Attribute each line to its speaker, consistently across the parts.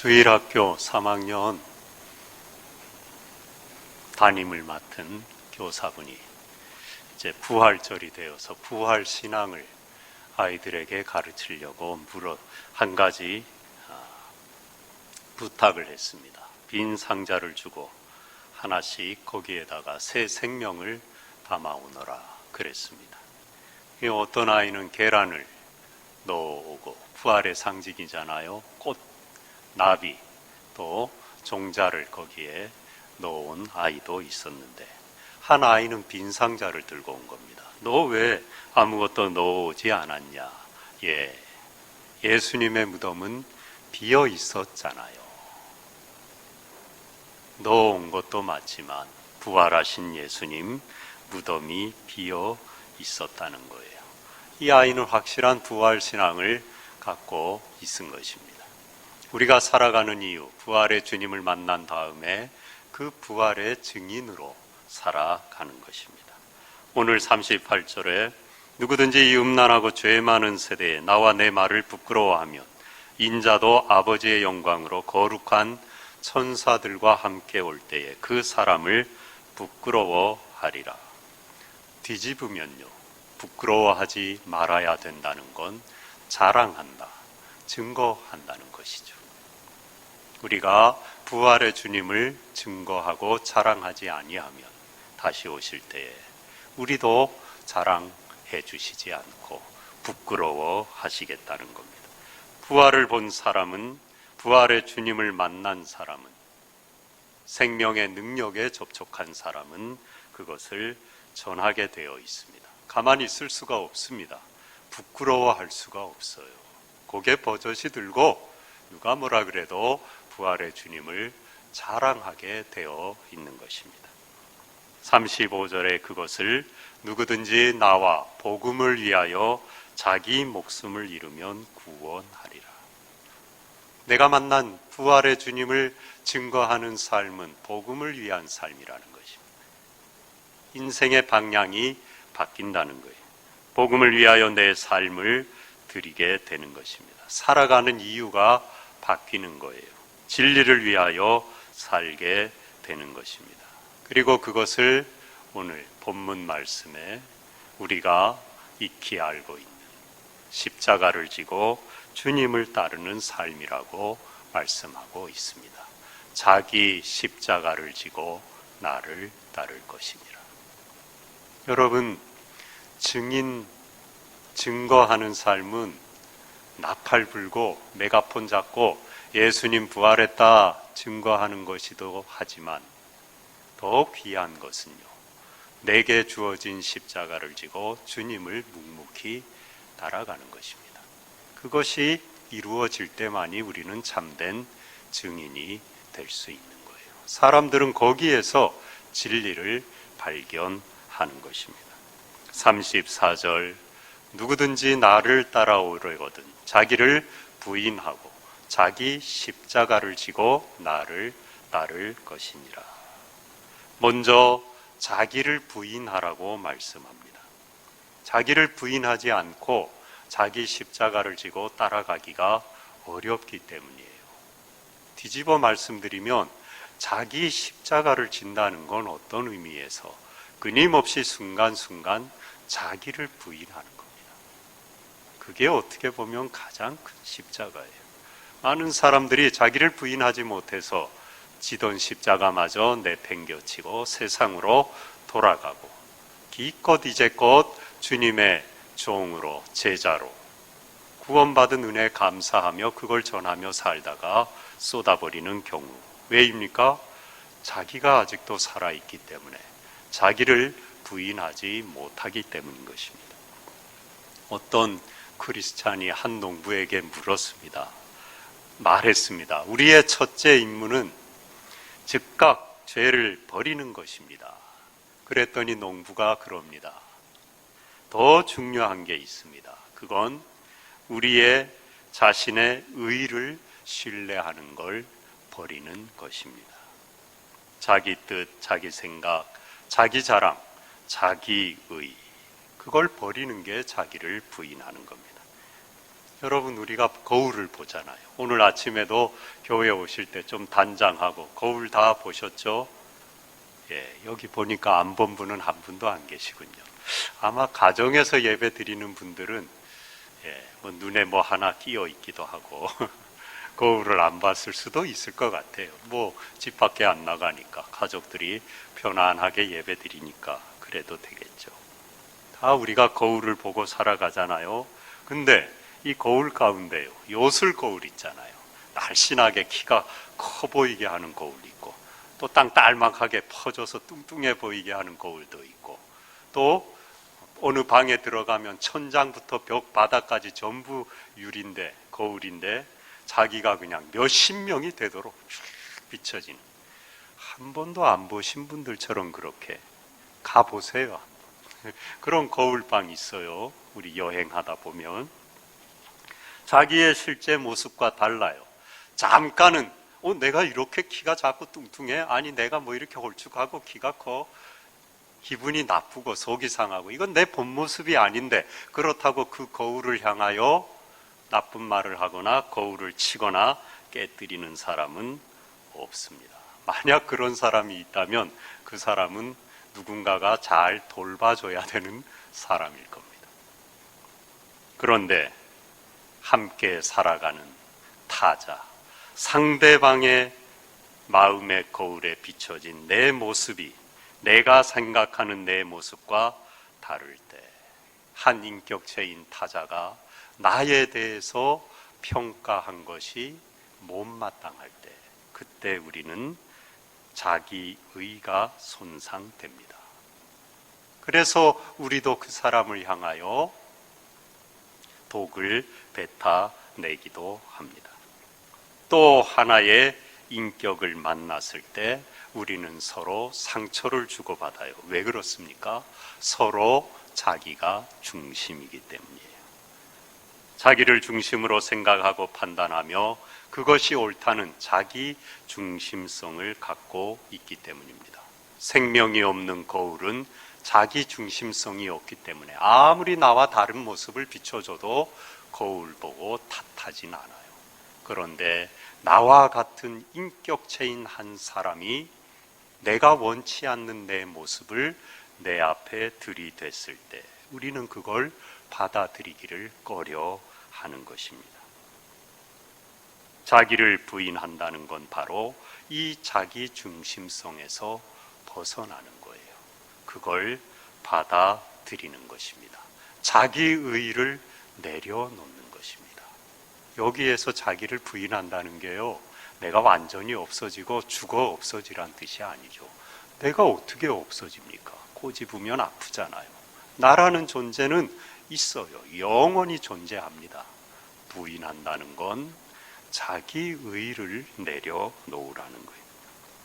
Speaker 1: 주일학교 3학년 담임을 맡은 교사분이 이제 부활절이 되어서 부활 신앙을 아이들에게 가르치려고 한 가지 부탁을 했습니다. 빈 상자를 주고 하나씩 거기에다가 새 생명을 담아오너라 그랬습니다. 어떤 아이는 계란을 넣어오고 부활의 상징이잖아요. 꽃, 나비, 또 종자를 거기에 넣어온 아이도 있었는데 한 아이는 빈 상자를 들고 온 겁니다. 너 왜 아무것도 넣어오지 않았냐? 예수님의 무덤은 비어 있었잖아요. 넣어온 것도 맞지만 부활하신 예수님 무덤이 비어 있었다는 거예요. 이 아이는 확실한 부활 신앙을 갖고 있은 것입니다. 우리가 살아가는 이유, 부활의 주님을 만난 다음에 그 부활의 증인으로 살아가는 것입니다. 오늘 38절에 누구든지 이 음란하고 죄 많은 세대에 나와 내 말을 부끄러워하면 인자도 아버지의 영광으로 거룩한 천사들과 함께 올 때에 그 사람을 부끄러워하리라. 뒤집으면요, 부끄러워하지 말아야 된다는 건 자랑한다, 증거한다는 것이죠. 우리가 부활의 주님을 증거하고 자랑하지 아니하면 다시 오실 때에 우리도 자랑해 주시지 않고 부끄러워 하시겠다는 겁니다. 부활을 본 사람은, 부활의 주님을 만난 사람은, 생명의 능력에 접촉한 사람은 그것을 전하게 되어 있습니다. 가만히 있을 수가 없습니다. 부끄러워할 수가 없어요. 고개 버젓이 들고 누가 뭐라 그래도 부활의 주님을 자랑하게 되어 있는 것입니다. 35절에 그것을 누구든지 나와 복음을 위하여 자기 목숨을 잃으면 구원하리라. 내가 만난 부활의 주님을 증거하는 삶은 복음을 위한 삶이라는 것입니다. 인생의 방향이 바뀐다는 거예요. 복음을 위하여 내 삶을 드리게 되는 것입니다. 살아가는 이유가 바뀌는 거예요. 진리를 위하여 살게 되는 것입니다. 그리고 그것을 오늘 본문 말씀에 우리가 익히 알고 있는 십자가를 지고 주님을 따르는 삶이라고 말씀하고 있습니다. 자기 십자가를 지고 나를 따를 것이니라. 여러분, 증거하는 삶은 나팔 불고 메가폰 잡고 예수님 부활했다 증거하는 것이도 하지만 더 귀한 것은요, 내게 주어진 십자가를 지고 주님을 묵묵히 따라가는 것입니다. 그것이 이루어질 때만이 우리는 참된 증인이 될 수 있는 거예요. 사람들은 거기에서 진리를 발견하는 것입니다. 34절, 누구든지 나를 따라오려거든 자기를 부인하고 자기 십자가를 지고 나를 따를 것이니라. 먼저 자기를 부인하라고 말씀합니다. 자기를 부인하지 않고 자기 십자가를 지고 따라가기가 어렵기 때문이에요. 뒤집어 말씀드리면 자기 십자가를 진다는 건 어떤 의미에서 끊임없이 순간순간 자기를 부인하는 겁니다. 그게 어떻게 보면 가장 큰 십자가예요. 많은 사람들이 자기를 부인하지 못해서 지던 십자가마저 내팽겨치고 세상으로 돌아가고 기껏 이제껏 주님의 종으로, 제자로 구원받은 은혜에 감사하며 그걸 전하며 살다가 쏟아버리는 경우. 왜입니까? 자기가 아직도 살아있기 때문에, 자기를 부인하지 못하기 때문인 것입니다. 어떤 크리스찬이 한 농부에게 물었습니다. 말했습니다. 우리의 첫째 임무는 즉각 죄를 버리는 것입니다. 그랬더니 농부가 그럽니다. 더 중요한 게 있습니다. 그건 우리의 자신의 의를 신뢰하는 걸 버리는 것입니다. 자기 뜻, 자기 생각, 자기 자랑, 자기 의, 그걸 버리는 게 자기를 부인하는 겁니다. 여러분, 우리가 거울을 보잖아요. 오늘 아침에도 교회 오실 때 좀 단장하고 거울 다 보셨죠? 예, 여기 보니까 안 본 분은 한 분도 안 계시군요. 아마 가정에서 예배 드리는 분들은 뭐 눈에 뭐 하나 끼어 있기도 하고 거울을 안 봤을 수도 있을 것 같아요. 뭐 집 밖에 안 나가니까 가족들이 편안하게 예배 드리니까 그래도 되겠죠. 다 우리가 거울을 보고 살아가잖아요. 근데 이 거울 가운데요, 요술 거울 있잖아요. 날씬하게 키가 커 보이게 하는 거울 있고, 또 땅딸막하게 퍼져서 뚱뚱해 보이게 하는 거울도 있고, 또 어느 방에 들어가면 천장부터 벽 바닥까지 전부 유리인데, 거울인데 자기가 그냥 몇십 명이 되도록 비춰지는, 한 번도 안 보신 분들처럼 그렇게 가보세요. 그런 거울방 있어요. 우리 여행하다 보면 자기의 실제 모습과 달라요. 잠깐은 내가 이렇게 키가 작고 뚱뚱해? 아니 내가 뭐 이렇게 홀쭉하고 키가 커? 기분이 나쁘고 속이 상하고 이건 내 본 모습이 아닌데, 그렇다고 그 거울을 향하여 나쁜 말을 하거나 거울을 치거나 깨뜨리는 사람은 없습니다. 만약 그런 사람이 있다면 그 사람은 누군가가 잘 돌봐줘야 되는 사람일 겁니다. 그런데 함께 살아가는 타자, 상대방의 마음의 거울에 비춰진 내 모습이 내가 생각하는 내 모습과 다를 때, 한 인격체인 타자가 나에 대해서 평가한 것이 못마땅할 때, 그때 우리는 자기의가 손상됩니다. 그래서 우리도 그 사람을 향하여 독을 뱉어내기도 합니다. 또 하나의 인격을 만났을 때 우리는 서로 상처를 주고받아요. 왜 그렇습니까? 서로 자기가 중심이기 때문이에요. 자기를 중심으로 생각하고 판단하며 그것이 옳다는 자기 중심성을 갖고 있기 때문입니다. 생명이 없는 거울은 자기 중심성이 없기 때문에 아무리 나와 다른 모습을 비춰줘도 거울 보고 탓하진 않아요. 그런데 나와 같은 인격체인 한 사람이 내가 원치 않는 내 모습을 내 앞에 들이댔을 때 우리는 그걸 받아들이기를 꺼려하는 것입니다. 자기를 부인한다는 건 바로 이 자기 중심성에서 벗어나는 거예요. 그걸 받아들이는 것입니다. 자기의를 내려놓는 것입니다. 여기에서 자기를 부인한다는 게요, 내가 완전히 없어지고 죽어 없어지란 뜻이 아니죠. 내가 어떻게 없어집니까? 꼬집으면 아프잖아요. 나라는 존재는 있어요. 영원히 존재합니다. 부인한다는 건 자기의를 내려놓으라는 거예요.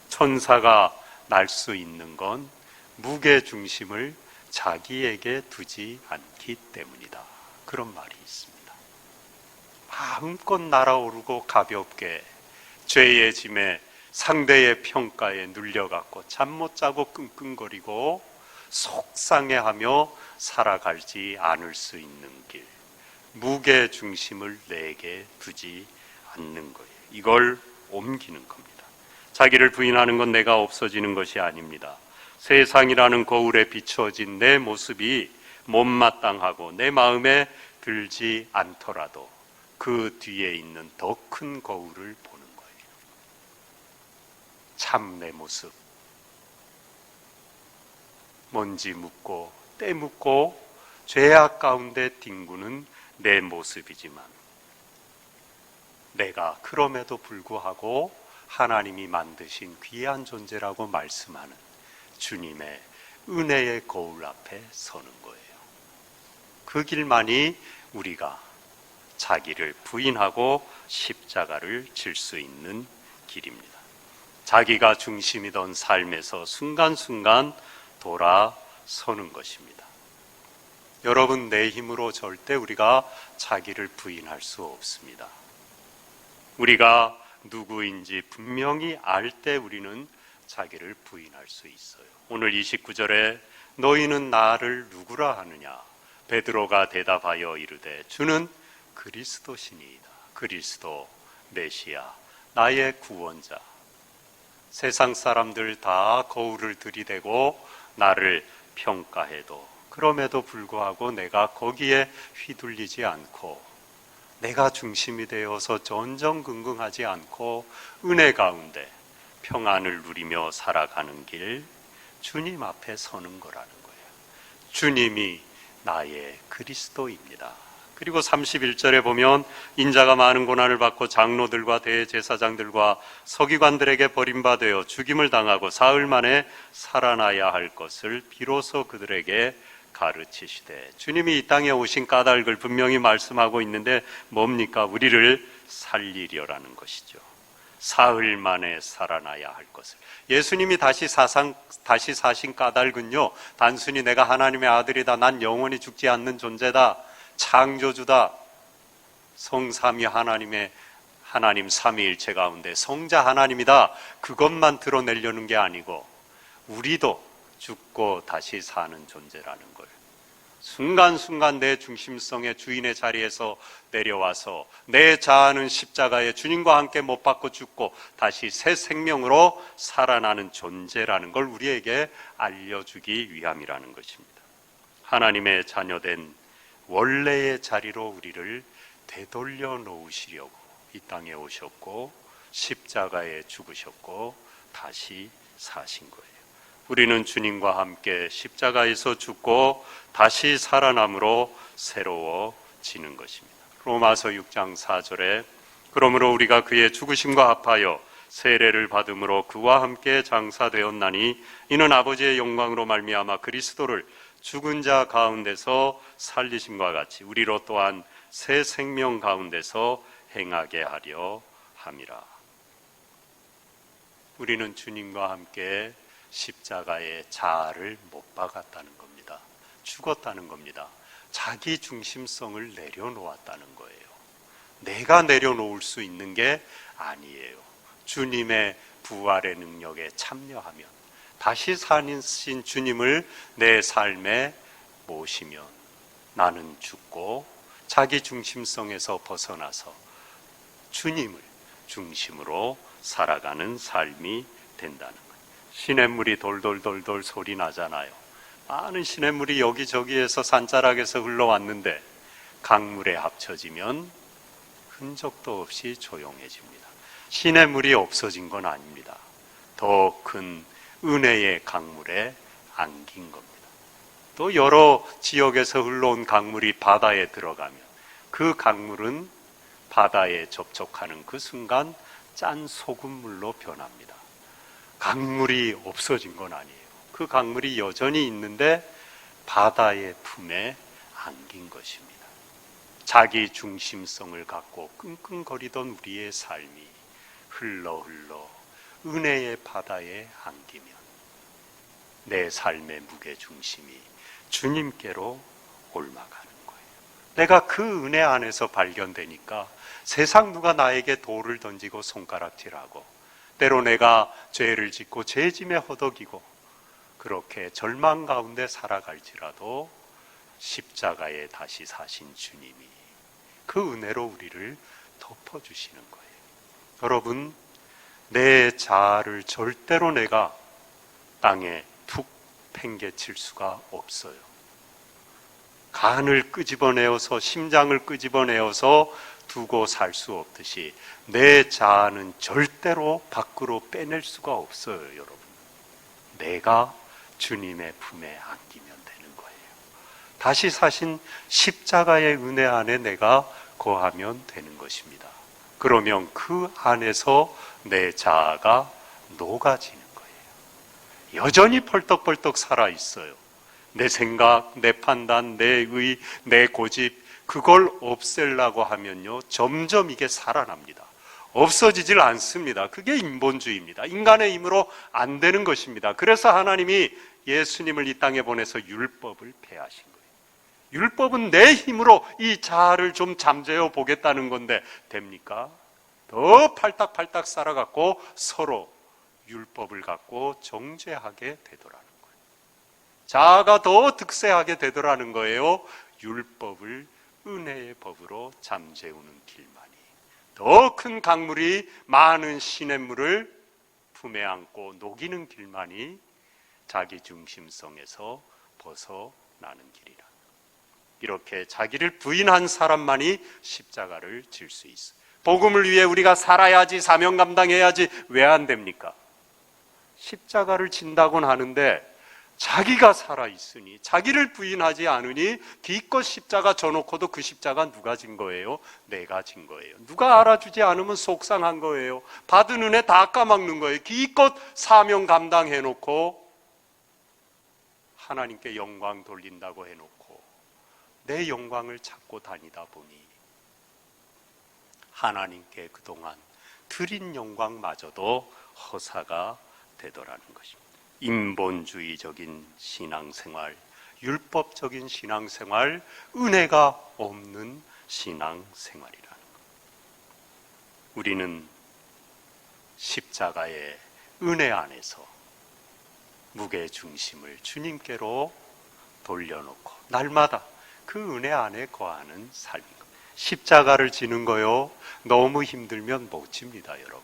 Speaker 1: 천사가 날 수 있는 건 무게중심을 자기에게 두지 않기 때문이다. 그런 말이 있습니다. 마음껏 날아오르고 가볍게 죄의 짐에 상대의 평가에 눌려갖고 잠 못 자고 끙끙거리고 속상해하며 살아가지 않을 수 있는 길, 무게중심을 내게 두지 않는 거예요. 이걸 옮기는 겁니다. 자기를 부인하는 건 내가 없어지는 것이 아닙니다. 세상이라는 거울에 비춰진 내 모습이 못마땅하고 내 마음에 들지 않더라도 그 뒤에 있는 더 큰 거울을 보는 거예요. 참 내 모습, 먼지 묻고 때 묻고 죄악 가운데 뒹구는 내 모습이지만 내가 그럼에도 불구하고 하나님이 만드신 귀한 존재라고 말씀하는 주님의 은혜의 거울 앞에 서는 거예요. 그 길만이 우리가 자기를 부인하고 십자가를 질 수 있는 길입니다. 자기가 중심이던 삶에서 순간순간 돌아서는 것입니다. 여러분, 내 힘으로 절대 우리가 자기를 부인할 수 없습니다. 우리가 누구인지 분명히 알 때 우리는 자기를 부인할 수 있어요. 오늘 29절에 너희는 나를 누구라 하느냐? 베드로가 대답하여 이르되 주는 그리스도시니이다. 그리스도 메시아, 나의 구원자. 세상 사람들 다 거울을 들이대고 나를 평가해도 그럼에도 불구하고 내가 거기에 휘둘리지 않고 내가 중심이 되어서 전전긍긍하지 않고 은혜 가운데 평안을 누리며 살아가는 길, 주님 앞에 서는 거라는 거예요. 주님이 나의 그리스도입니다. 그리고 31절에 보면 인자가 많은 고난을 받고 장로들과 대제사장들과 서기관들에게 버림받아 죽임을 당하고 사흘 만에 살아나야 할 것을 비로소 그들에게 가르치시되, 주님이 이 땅에 오신 까닭을 분명히 말씀하고 있는데 뭡니까? 우리를 살리려라는 것이죠. 사흘 만에 살아나야 할 것을. 예수님이 다시 사신 까닭은요, 단순히 내가 하나님의 아들이다, 난 영원히 죽지 않는 존재다, 창조주다, 성삼위 하나님 삼위일체 가운데 성자 하나님이다, 그것만 드러내려는 게 아니고 우리도 죽고 다시 사는 존재라는 걸 순간순간 내 중심성의 주인의 자리에서 내려와서 내 자아는 십자가에 주님과 함께 못 박고 죽고 다시 새 생명으로 살아나는 존재라는 걸 우리에게 알려주기 위함이라는 것입니다. 하나님의 자녀된 원래의 자리로 우리를 되돌려 놓으시려고 이 땅에 오셨고 십자가에 죽으셨고 다시 사신 거예요. 우리는 주님과 함께 십자가에서 죽고 다시 살아남으로 새로워지는 것입니다. 로마서 6장 4절에 그러므로 우리가 그의 죽으심과 합하여 세례를 받음으로 그와 함께 장사되었나니 이는 아버지의 영광으로 말미암아 그리스도를 죽은 자 가운데서 살리심과 같이 우리로 또한 새 생명 가운데서 행하게 하려 함이라. 우리는 주님과 함께 십자가의 자아를 못 박았다는 겁니다. 죽었다는 겁니다. 자기 중심성을 내려놓았다는 거예요. 내가 내려놓을 수 있는 게 아니에요. 주님의 부활의 능력에 참여하면, 다시 사신 주님을 내 삶에 모시면 나는 죽고 자기 중심성에서 벗어나서 주님을 중심으로 살아가는 삶이 된다는 거예요. 시냇물이 돌돌돌돌 소리 나잖아요. 많은 시냇물이 여기저기에서 산자락에서 흘러왔는데 강물에 합쳐지면 흔적도 없이 조용해집니다. 시냇물이 없어진 건 아닙니다. 더 큰 은혜의 강물에 안긴 겁니다. 또 여러 지역에서 흘러온 강물이 바다에 들어가면 그 강물은 바다에 접촉하는 그 순간 짠 소금물로 변합니다. 강물이 없어진 건 아니에요. 그 강물이 여전히 있는데 바다의 품에 안긴 것입니다. 자기 중심성을 갖고 끙끙거리던 우리의 삶이 흘러 은혜의 바다에 안기면 내 삶의 무게중심이 주님께로 올라가는 거예요. 내가 그 은혜 안에서 발견되니까 세상 누가 나에게 돌을 던지고 손가락질하고 때로 내가 죄를 짓고 죄짐에 허덕이고 그렇게 절망 가운데 살아갈지라도 십자가에 다시 사신 주님이 그 은혜로 우리를 덮어주시는 거예요. 여러분, 내 자아를 절대로 내가 땅에 툭 팽개칠 수가 없어요. 간을 끄집어내어서 심장을 끄집어내어서 두고 살 수 없듯이 내 자아는 절대로 밖으로 빼낼 수가 없어요, 여러분. 내가 주님의 품에 안기면 되는 거예요. 다시 사신 십자가의 은혜 안에 내가 거하면 되는 것입니다. 그러면 그 안에서 내 자아가 녹아지는 거예요. 여전히 펄떡펄떡 살아있어요. 내 생각, 내 판단, 내 의, 내 고집, 그걸 없애려고 하면요, 점점 이게 살아납니다. 없어지질 않습니다. 그게 인본주의입니다. 인간의 힘으로 안 되는 것입니다. 그래서 하나님이 예수님을 이 땅에 보내서 율법을 폐하신 거예요. 율법은 내 힘으로 이 자아를 좀 잠재워 보겠다는 건데 됩니까? 더 팔딱팔딱 살아갖고 서로 율법을 갖고 정죄하게 되더라는 거예요. 자아가 더 득세하게 되더라는 거예요. 율법을 은혜의 법으로 잠재우는 길만이, 더 큰 강물이 많은 시냇물을 품에 안고 녹이는 길만이 자기 중심성에서 벗어나는 길이라. 이렇게 자기를 부인한 사람만이 십자가를 질 수 있어. 복음을 위해 우리가 살아야지, 사명 감당해야지, 왜 안 됩니까? 십자가를 진다곤 하는데 자기가 살아있으니, 자기를 부인하지 않으니 기껏 십자가 져놓고도 그 십자가 누가 진 거예요? 내가 진 거예요. 누가 알아주지 않으면 속상한 거예요. 받은 은혜 다 까먹는 거예요. 기껏 사명 감당해놓고 하나님께 영광 돌린다고 해놓고 내 영광을 찾고 다니다 보니 하나님께 그동안 드린 영광마저도 허사가 되더라는 것입니다. 인본주의적인 신앙생활, 율법적인 신앙생활, 은혜가 없는 신앙생활이라는 것. 우리는 십자가의 은혜 안에서 무게중심을 주님께로 돌려놓고 날마다 그 은혜 안에 거하는 삶인 것. 십자가를 지는 거요, 너무 힘들면 못 집니다, 여러분.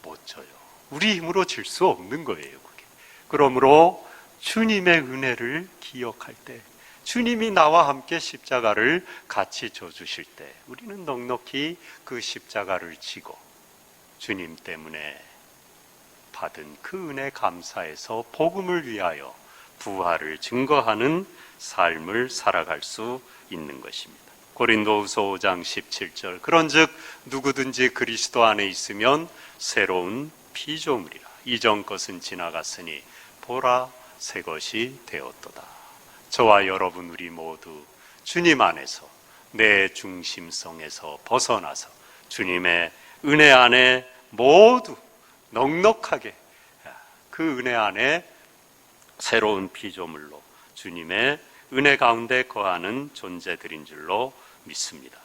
Speaker 1: 못 져요. 우리 힘으로 질 수 없는 거예요, 그게. 그러므로 주님의 은혜를 기억할 때, 주님이 나와 함께 십자가를 같이 져주실 때 우리는 넉넉히 그 십자가를 지고 주님 때문에 받은 그 은혜 감사해서 복음을 위하여 부활을 증거하는 삶을 살아갈 수 있는 것입니다. 고린도후서 5장 17절, 그런즉 누구든지 그리스도 안에 있으면 새로운 피조물이라. 이전 것은 지나갔으니 보라 새 것이 되었도다. 저와 여러분 우리 모두 주님 안에서 내 중심성에서 벗어나서 주님의 은혜 안에 모두 넉넉하게 그 은혜 안에 새로운 피조물로 주님의 은혜 가운데 거하는 존재들인 줄로 믿습니다.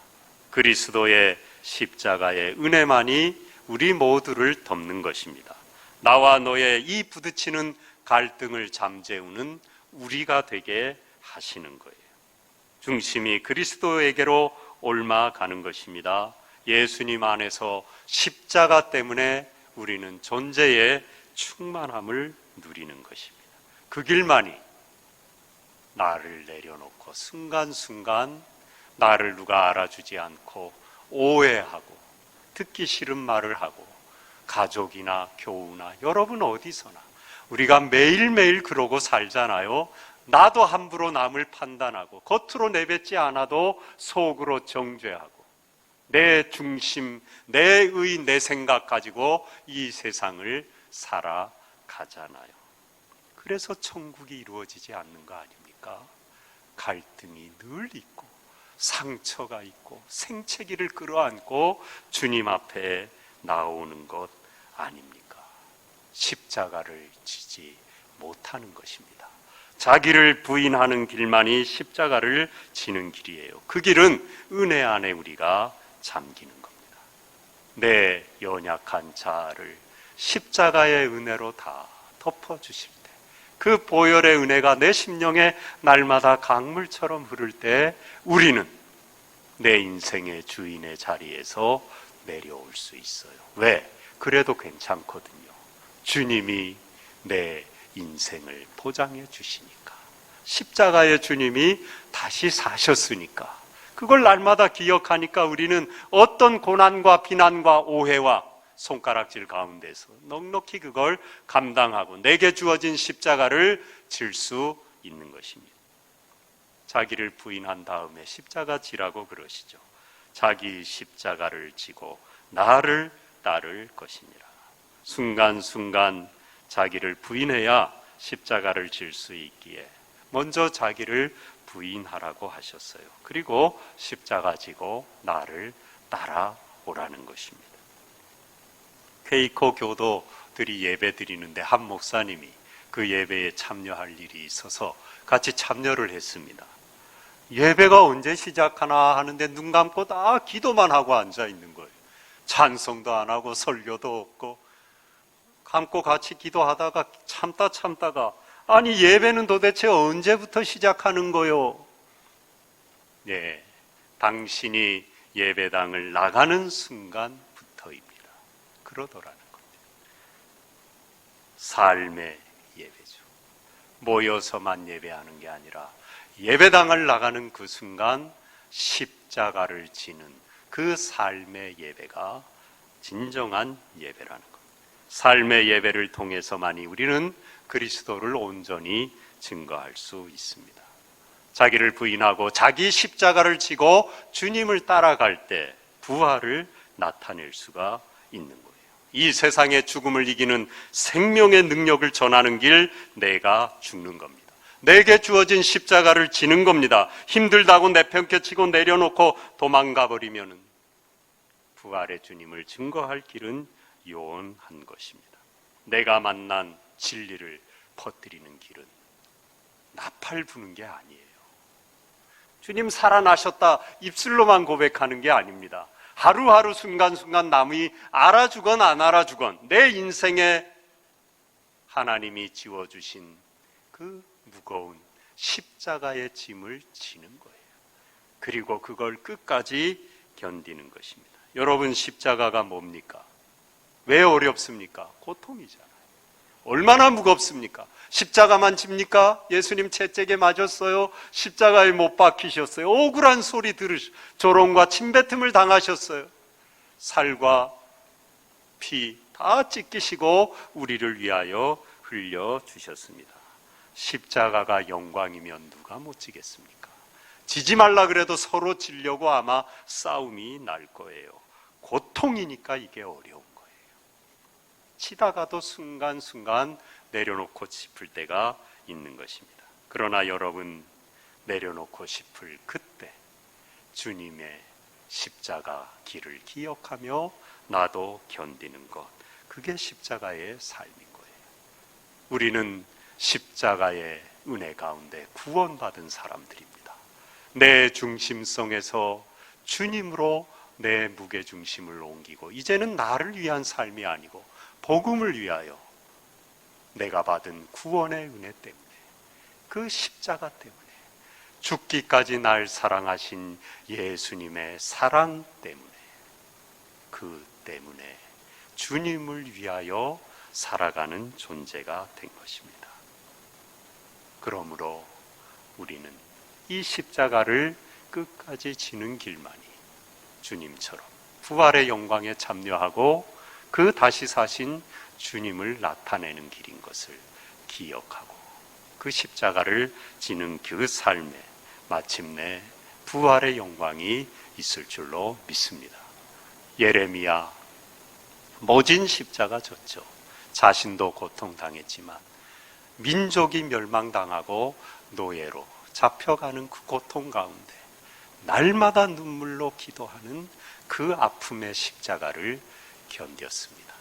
Speaker 1: 그리스도의 십자가의 은혜만이 우리 모두를 덮는 것입니다. 나와 너의 이 부딪히는 갈등을 잠재우는 우리가 되게 하시는 거예요. 중심이 그리스도에게로 옮아가는 것입니다. 예수님 안에서 십자가 때문에 우리는 존재의 충만함을 누리는 것입니다. 그 길만이 나를 내려놓고 순간순간 나를 누가 알아주지 않고 오해하고 듣기 싫은 말을 하고 가족이나 교우나 여러분 어디서나 우리가 매일매일 그러고 살잖아요. 나도 함부로 남을 판단하고 겉으로 내뱉지 않아도 속으로 정죄하고 내 중심, 내 의, 내 생각 가지고 이 세상을 살아가잖아요. 그래서 천국이 이루어지지 않는 거 아닙니까? 갈등이 늘 있고 상처가 있고 생채기를 끌어안고 주님 앞에 나오는 것 아닙니까? 십자가를 지지 못하는 것입니다. 자기를 부인하는 길만이 십자가를 지는 길이에요. 그 길은 은혜 안에 우리가 잠기는 겁니다. 내 연약한 자아를 십자가의 은혜로 다 덮어주실 때, 그 보혈의 은혜가 내 심령에 날마다 강물처럼 흐를 때 우리는 내 인생의 주인의 자리에서 내려올 수 있어요. 왜? 그래도 괜찮거든요. 주님이 내 인생을 포장해 주시니까. 십자가의 주님이 다시 사셨으니까. 그걸 날마다 기억하니까 우리는 어떤 고난과 비난과 오해와 손가락질 가운데서 넉넉히 그걸 감당하고 내게 주어진 십자가를 질 수 있는 것입니다. 자기를 부인한 다음에 십자가 지라고 그러시죠. 자기 십자가를 지고 나를 따를 것이니라. 순간순간 자기를 부인해야 십자가를 질 수 있기에 먼저 자기를 부인하라고 하셨어요. 그리고 십자가 지고 나를 따라오라는 것입니다. 케이코 교도들이 예배 드리는데 한 목사님이 그 예배에 참여할 일이 있어서 같이 참여를 했습니다. 예배가 언제 시작하나 하는데 눈 감고 다 기도만 하고 앉아 있는 거예요. 찬송도 안 하고 설교도 없고 감고 같이 기도하다가 참다가 아니 예배는 도대체 언제부터 시작하는 거요? 네, 당신이 예배당을 나가는 순간부터입니다. 그러더라는 겁니다. 삶의 예배죠. 모여서만 예배하는 게 아니라 예배당을 나가는 그 순간 십자가를 지는 그 삶의 예배가 진정한 예배라는 것. 삶의 예배를 통해서만이 우리는 그리스도를 온전히 증거할 수 있습니다. 자기를 부인하고 자기 십자가를 지고 주님을 따라갈 때 부활을 나타낼 수가 있는 거예요. 이 세상의 죽음을 이기는 생명의 능력을 전하는 길, 내가 죽는 겁니다. 내게 주어진 십자가를 지는 겁니다. 힘들다고 내팽개치고 내려놓고 도망가 버리면은 부활의 주님을 증거할 길은 요원한 것입니다. 내가 만난 진리를 퍼뜨리는 길은 나팔 부는 게 아니에요. 주님 살아나셨다 입술로만 고백하는 게 아닙니다. 하루하루 순간순간 남이 알아주건 안 알아주건 내 인생에 하나님이 지워주신 그 무거운 십자가의 짐을 지는 거예요. 그리고 그걸 끝까지 견디는 것입니다. 여러분, 십자가가 뭡니까? 왜 어렵습니까? 고통이잖아요. 얼마나 무겁습니까? 십자가만 집니까? 예수님 채찍에 맞았어요. 십자가에 못 박히셨어요. 억울한 소리 조롱과 침뱉음을 당하셨어요. 살과 피 다 찢기시고 우리를 위하여 흘려주셨습니다. 십자가가 영광이면 누가 못 지겠습니까? 지지 말라 그래도 서로 지려고 아마 싸움이 날 거예요. 고통이니까 이게 어려운 거예요. 치다가도 순간순간 내려놓고 싶을 때가 있는 것입니다. 그러나 여러분, 내려놓고 싶을 그때 주님의 십자가 길을 기억하며 나도 견디는 것, 그게 십자가의 삶인 거예요. 우리는 십자가의 은혜 가운데 구원받은 사람들입니다. 내 중심성에서 주님으로 내 무게중심을 옮기고 이제는 나를 위한 삶이 아니고 복음을 위하여 내가 받은 구원의 은혜 때문에, 그 십자가 때문에, 죽기까지 날 사랑하신 예수님의 사랑 때문에, 그 때문에 주님을 위하여 살아가는 존재가 된 것입니다. 그러므로 우리는 이 십자가를 끝까지 지는 길만이 주님처럼 부활의 영광에 참여하고 그 다시 사신 주님을 나타내는 길인 것을 기억하고 그 십자가를 지는 그 삶에 마침내 부활의 영광이 있을 줄로 믿습니다. 예레미야, 모진 십자가 졌죠. 자신도 고통당했지만 민족이 멸망당하고 노예로 잡혀가는 그 고통 가운데 날마다 눈물로 기도하는 그 아픔의 십자가를 견뎠습니다.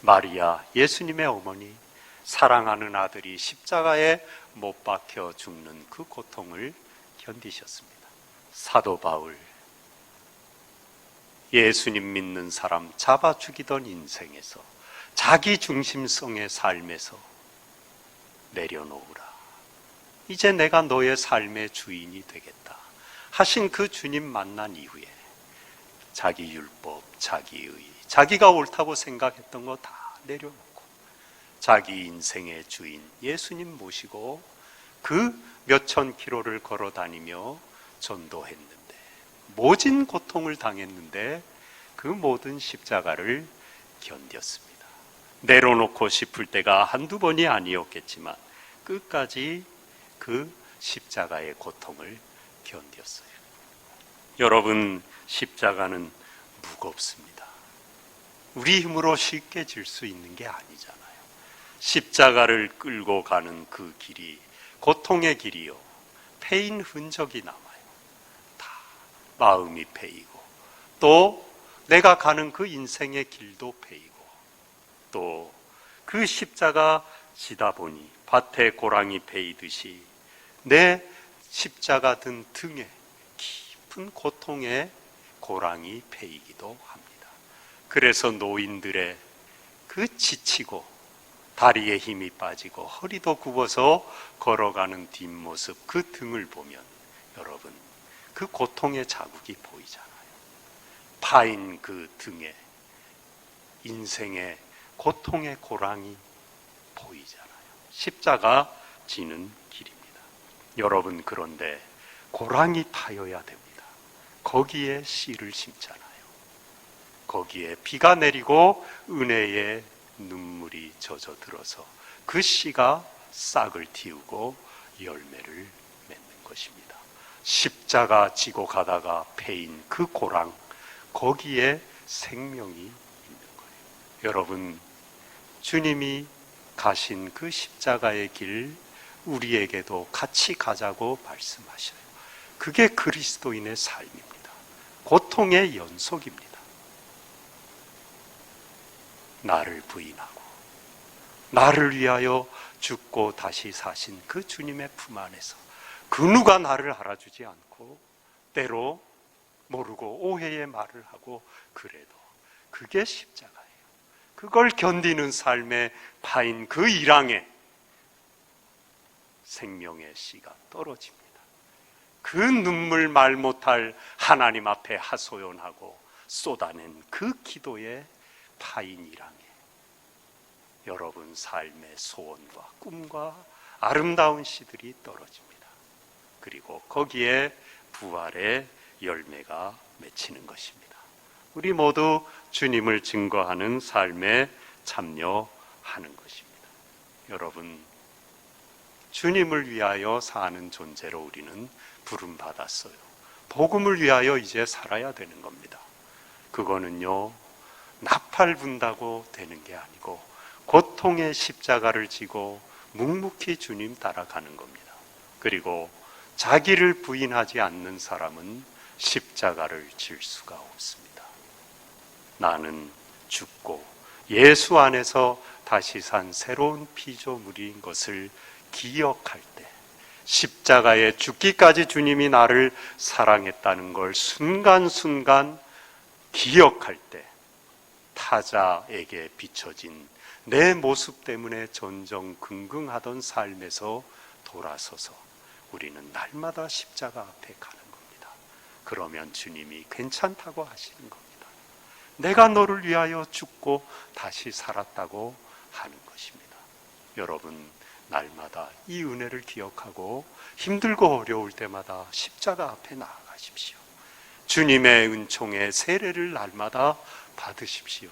Speaker 1: 마리아, 예수님의 어머니, 사랑하는 아들이 십자가에 못 박혀 죽는 그 고통을 견디셨습니다. 사도 바울, 예수님 믿는 사람 잡아 죽이던 인생에서, 자기 중심성의 삶에서 내려놓으라. 이제 내가 너의 삶의 주인이 되겠다 하신 그 주님 만난 이후에 자기 율법, 자기 의, 자기가 옳다고 생각했던 거 다 내려놓고 자기 인생의 주인 예수님 모시고 그 몇천 킬로를 걸어 다니며 전도했는데, 모진 고통을 당했는데 그 모든 십자가를 견뎠습니다. 내려놓고 싶을 때가 한두 번이 아니었겠지만 끝까지 그 십자가의 고통을 견뎠어요. 여러분, 십자가는 무겁습니다. 우리 힘으로 쉽게 질 수 있는 게 아니잖아요. 십자가를 끌고 가는 그 길이 고통의 길이요, 패인 흔적이 남아요. 다 마음이 패이고, 또 내가 가는 그 인생의 길도 패이고, 또 그 십자가 지다 보니 밭에 고랑이 패이듯이 내 십자가 든 등에 깊은 고통의 고랑이 패이기도 합니다. 그래서 노인들의 그 지치고 다리에 힘이 빠지고 허리도 굽어서 걸어가는 뒷모습, 그 등을 보면 여러분, 그 고통의 자국이 보이잖아요. 파인 그 등에 인생의 고통의 고랑이 보이잖아요. 십자가 지는 길입니다. 여러분, 그런데 고랑이 파여야 됩니다. 거기에 씨를 심잖아요. 거기에 비가 내리고 은혜의 눈물이 젖어들어서 그 씨가 싹을 틔우고 열매를 맺는 것입니다. 십자가 지고 가다가 패인 그 고랑, 거기에 생명이 있는 거예요. 여러분, 주님이 가신 그 십자가의 길, 우리에게도 같이 가자고 말씀하셔요. 그게 그리스도인의 삶입니다. 고통의 연속입니다. 나를 부인하고 나를 위하여 죽고 다시 사신 그 주님의 품 안에서 그 누가 나를 알아주지 않고 때로 모르고 오해의 말을 하고 그래도 그게 십자가예요. 그걸 견디는 삶의 파인 그 일항에 생명의 씨가 떨어집니다. 그 눈물 말 못할 하나님 앞에 하소연하고 쏟아낸 그 기도의 파인 일항에 여러분 삶의 소원과 꿈과 아름다운 씨들이 떨어집니다. 그리고 거기에 부활의 열매가 맺히는 것입니다. 우리 모두 주님을 증거하는 삶에 참여하는 것입니다. 여러분, 주님을 위하여 사는 존재로 우리는 부름받았어요. 복음을 위하여 이제 살아야 되는 겁니다. 그거는요, 나팔 분다고 되는 게 아니고 고통의 십자가를 지고 묵묵히 주님 따라가는 겁니다. 그리고 자기를 부인하지 않는 사람은 십자가를 질 수가 없습니다. 나는 죽고 예수 안에서 다시 산 새로운 피조물인 것을 기억할 때, 십자가에 죽기까지 주님이 나를 사랑했다는 걸 순간순간 기억할 때, 타자에게 비춰진 내 모습 때문에 전전긍긍하던 삶에서 돌아서서 우리는 날마다 십자가 앞에 가는 겁니다. 그러면 주님이 괜찮다고 하시는 겁니다. 내가 너를 위하여 죽고 다시 살았다고 하는 것입니다. 여러분, 날마다 이 은혜를 기억하고 힘들고 어려울 때마다 십자가 앞에 나아가십시오. 주님의 은총의 세례를 날마다 받으십시오.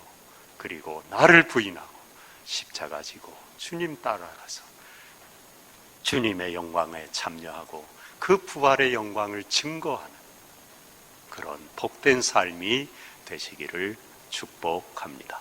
Speaker 1: 그리고 나를 부인하고 십자가 지고 주님 따라가서 주님의 영광에 참여하고 그 부활의 영광을 증거하는 그런 복된 삶이 되시기를 축복합니다.